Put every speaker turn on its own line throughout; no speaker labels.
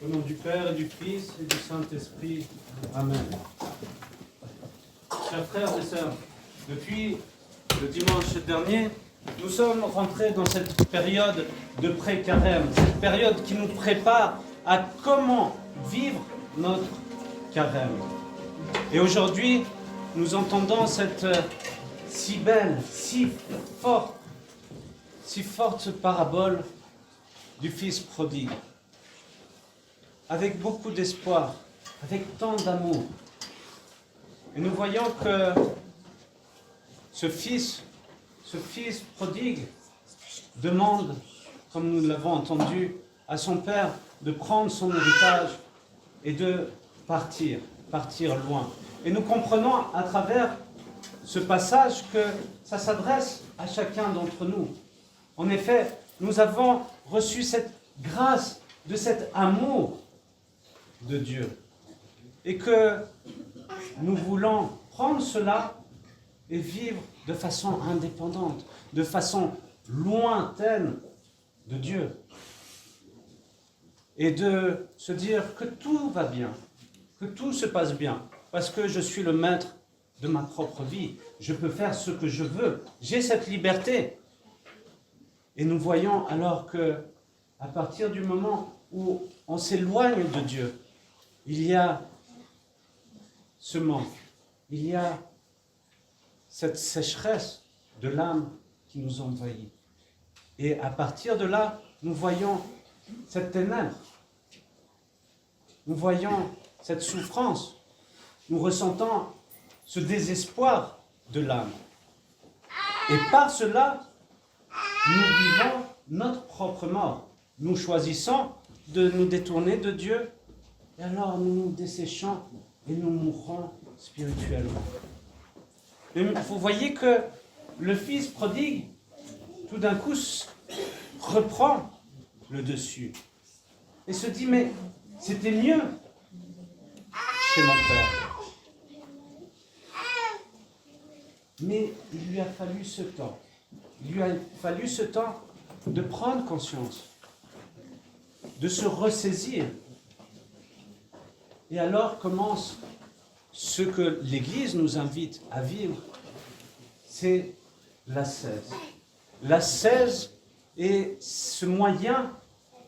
Au nom du Père et du Fils et du Saint-Esprit. Amen. Chers frères et sœurs, depuis le dimanche dernier, nous sommes rentrés dans cette période de pré-carême, cette période qui nous prépare à comment vivre notre carême. Et aujourd'hui, nous entendons cette si belle, si forte parabole du Fils prodigue, avec beaucoup d'espoir, avec tant d'amour. Et nous voyons que ce fils prodigue demande, comme nous l'avons entendu, à son père de prendre son héritage et de partir loin. Et nous comprenons à travers ce passage que ça s'adresse à chacun d'entre nous. En effet, nous avons reçu cette grâce de cet amour de Dieu. Et que nous voulons prendre cela et vivre de façon indépendante, de façon lointaine de Dieu. Et de se dire que tout va bien, que tout se passe bien, parce que je suis le maître de ma propre vie. Je peux faire ce que je veux. J'ai cette liberté. Et nous voyons alors que, à partir du moment où on s'éloigne de Dieu, il y a ce manque, il y a cette sécheresse de l'âme qui nous envahit. Et à partir de là, nous voyons cette ténèbre, nous voyons cette souffrance, nous ressentons ce désespoir de l'âme. Et par cela, nous vivons notre propre mort. Nous choisissons de nous détourner de Dieu, et alors nous nous desséchons et nous mourrons spirituellement. Mais vous voyez que le fils prodigue, tout d'un coup, reprend le dessus et se dit, mais c'était mieux chez mon père. Mais il lui a fallu ce temps. Il lui a fallu ce temps de prendre conscience, de se ressaisir. Et alors commence ce que l'Église nous invite à vivre, c'est l'ascèse. L'ascèse est ce moyen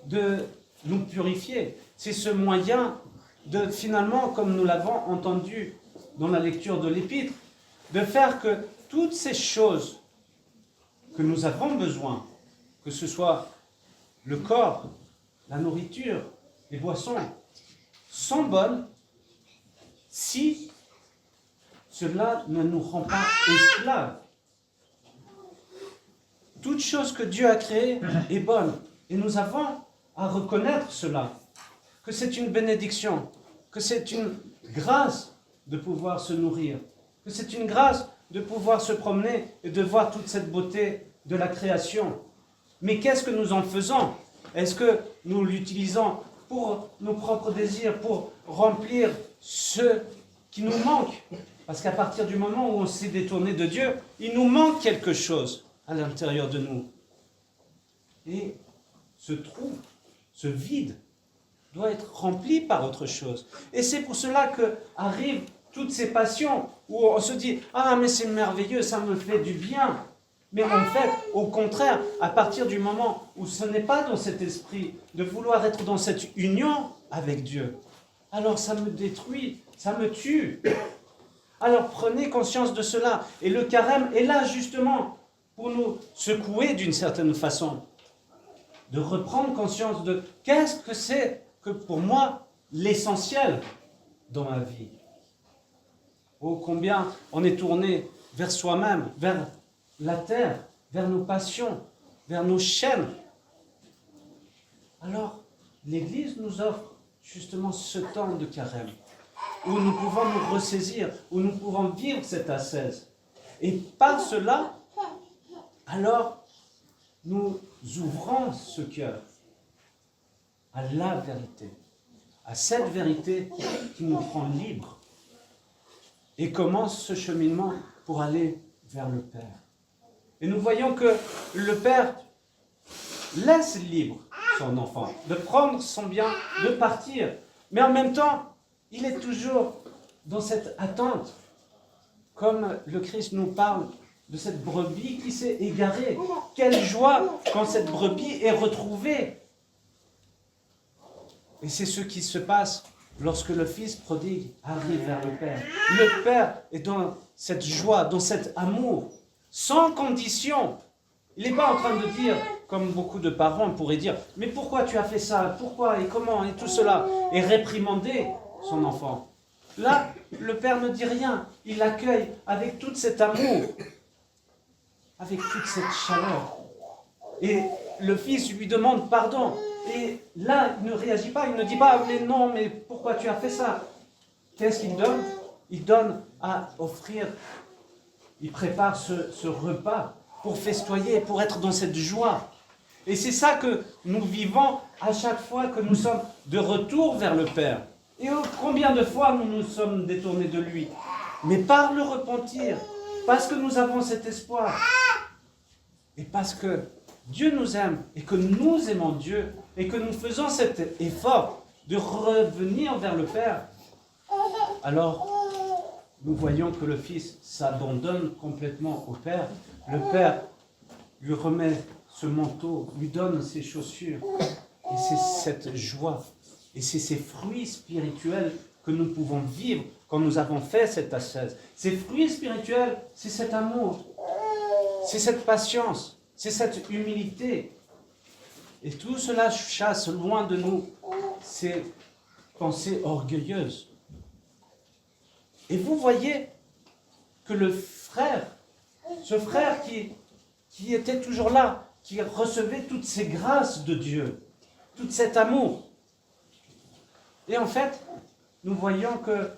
de nous purifier. C'est ce moyen de, finalement, comme nous l'avons entendu dans la lecture de l'Épître, de faire que toutes ces choses que nous avons besoin, que ce soit le corps, la nourriture, les boissons, sont bonnes si cela ne nous rend pas esclaves. Toute chose que Dieu a créée est bonne. Et nous avons à reconnaître cela, que c'est une bénédiction, que c'est une grâce de pouvoir se nourrir, que c'est une grâce de pouvoir se promener et de voir toute cette beauté de la création. Mais qu'est-ce que nous en faisons? Est-ce que nous l'utilisons pour nos propres désirs, pour remplir ce qui nous manque? Parce qu'à partir du moment où on s'est détourné de Dieu, il nous manque quelque chose à l'intérieur de nous. Et ce trou, ce vide, doit être rempli par autre chose. Et c'est pour cela qu'arrivent toutes ces passions où on se dit « Ah, mais c'est merveilleux, ça me fait du bien ». Mais en fait, au contraire, à partir du moment où ce n'est pas dans cet esprit de vouloir être dans cette union avec Dieu, alors ça me détruit, ça me tue. Alors prenez conscience de cela. Et le carême est là justement pour nous secouer d'une certaine façon, de reprendre conscience de qu'est-ce que c'est que pour moi l'essentiel dans ma vie. Oh, combien on est tourné vers soi-même, vers la terre, vers nos passions, vers nos chaînes. Alors, l'Église nous offre justement ce temps de carême, où nous pouvons nous ressaisir, où nous pouvons vivre cette ascèse. Et par cela, alors, nous ouvrons ce cœur à la vérité, à cette vérité qui nous rend libres, et commence ce cheminement pour aller vers le Père. Et nous voyons que le Père laisse libre son enfant, de prendre son bien, de partir. Mais en même temps, il est toujours dans cette attente, comme le Christ nous parle de cette brebis qui s'est égarée. Quelle joie quand cette brebis est retrouvée. Et c'est ce qui se passe lorsque le Fils prodigue arrive vers le Père. Le Père est dans cette joie, dans cet amour, sans condition. Il n'est pas en train de dire, comme beaucoup de parents pourraient dire, « Mais pourquoi tu as fait ça? Pourquoi et comment? » Et tout cela. Et réprimander son enfant. Là, le Père ne dit rien. Il l'accueille avec tout cet amour, avec toute cette chaleur. Et le Fils lui demande pardon. Et là, il ne réagit pas. Il ne dit pas, « Mais non, mais pourquoi tu as fait ça? » Qu'est-ce qu'il donne? Il donne à offrir. Il prépare ce repas pour festoyer, pour être dans cette joie. Et c'est ça que nous vivons à chaque fois que nous sommes de retour vers le Père. Et combien de fois nous nous sommes détournés de lui? Mais par le repentir, parce que nous avons cet espoir, et parce que Dieu nous aime, et que nous aimons Dieu, et que nous faisons cet effort de revenir vers le Père, alors nous voyons que le Fils s'abandonne complètement au Père. Le Père lui remet ce manteau, lui donne ses chaussures. Et c'est cette joie, et c'est ces fruits spirituels que nous pouvons vivre quand nous avons fait cette ascèse. Ces fruits spirituels, c'est cet amour, c'est cette patience, c'est cette humilité. Et tout cela chasse loin de nous ces pensées orgueilleuses. Et vous voyez que le frère, ce frère qui était toujours là, qui recevait toutes ces grâces de Dieu, tout cet amour. Et en fait, nous voyons que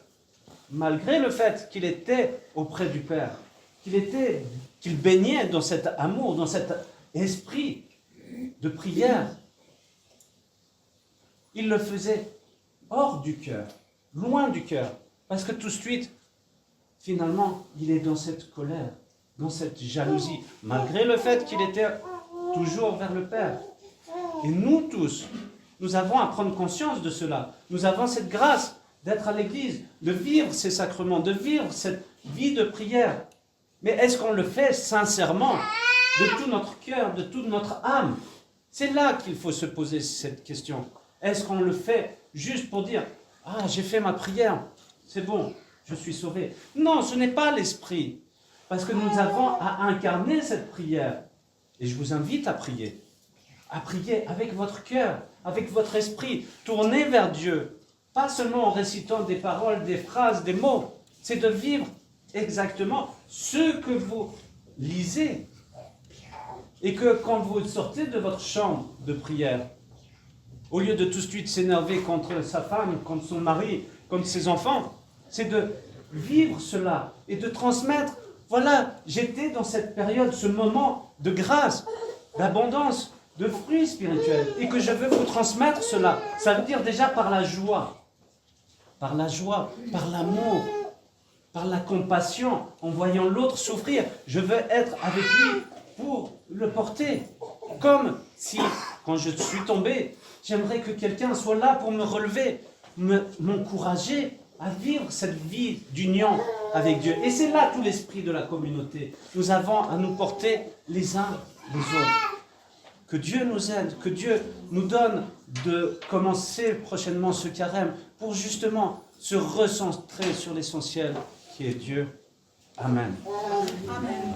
malgré le fait qu'il était auprès du Père, qu'il baignait dans cet amour, dans cet esprit de prière, il le faisait hors du cœur, loin du cœur. Parce que tout de suite, finalement, il est dans cette colère, dans cette jalousie, malgré le fait qu'il était toujours vers le Père. Et nous tous, nous avons à prendre conscience de cela. Nous avons cette grâce d'être à l'église, de vivre ces sacrements, de vivre cette vie de prière. Mais est-ce qu'on le fait sincèrement, de tout notre cœur, de toute notre âme? C'est là qu'il faut se poser cette question. Est-ce qu'on le fait juste pour dire « Ah, j'ai fait ma prière, c'est bon, je suis sauvé. » Non, ce n'est pas l'esprit. Parce que nous avons à incarner cette prière. Et je vous invite à prier avec votre cœur, avec votre esprit. Tournez vers Dieu. Pas seulement en récitant des paroles, des phrases, des mots. C'est de vivre exactement ce que vous lisez. Et que quand vous sortez de votre chambre de prière, au lieu de tout de suite s'énerver contre sa femme, contre son mari, contre ses enfants, c'est de vivre cela et de transmettre. Voilà, j'étais dans cette période, ce moment de grâce, d'abondance, de fruits spirituels, et que je veux vous transmettre cela. Ça veut dire déjà par la joie, par l'amour, par la compassion, en voyant l'autre souffrir. Je veux être avec lui pour le porter. Comme si, quand je suis tombé, j'aimerais que quelqu'un soit là pour me relever, m'encourager à vivre cette vie d'union avec Dieu. Et c'est là tout l'esprit de la communauté. Nous avons à nous porter les uns les autres. Que Dieu nous aide, que Dieu nous donne de commencer prochainement ce carême pour justement se recentrer sur l'essentiel qui est Dieu. Amen.
Amen.